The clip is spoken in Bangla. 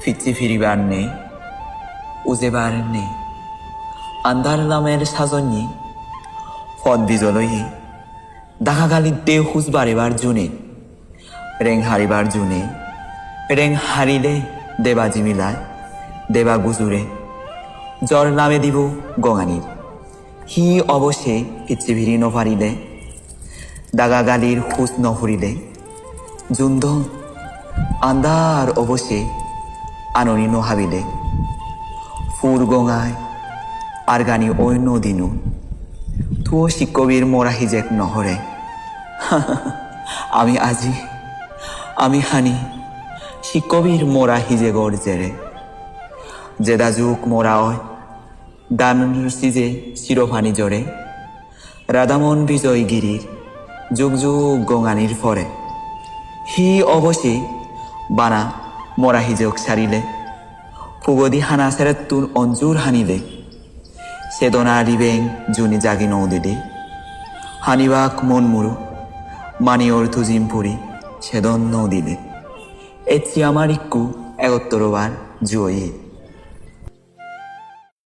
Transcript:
ফিরছি ফিরিবার নেই, উজেবার নেই। আন্ধার নামের সাজনী ফদ বিজলয়ী দেখা গালি দেহ হুজ বাড়িবার জুনে রেং হারিবার জুনে রেং হারিলে দেবাজি মিলায় দেবা গুজুরে জ্বর নামে দিব গঙানির হি অবশ্যে ফিরছি ফিরি নপারিলে দাগা গালির হুজ নহরিলে জুন্ধ আন্ধার অবশ্যে আননি নহাবিলে ফুর গঙায় আর গানি ওই নদীনু তুও শিক্ষবীর মোরা হিজেক নহরে আমি আজি আমি হানি শিক্ষবীর মোরা হিজে গড় জেরে জেদা যুগ মোরা হয় দান সিজে চিরফানি জরে রাধামন বিজয় গিরির যুগ যুগ গঙানির ফরে হি অবশ্যই বানা মোরা হিজেক সারিলে ফুগদি হানা সেরে তুন অঞ্জুর হানিলে সেদনা রিবেং জুনি জাগি নৌদিদি হানিবাক মন মুরু মানিওর তুজিমপুরি সেদন নৌদিলে এচি আমার ইক্কু একত্তরবার জুয়ে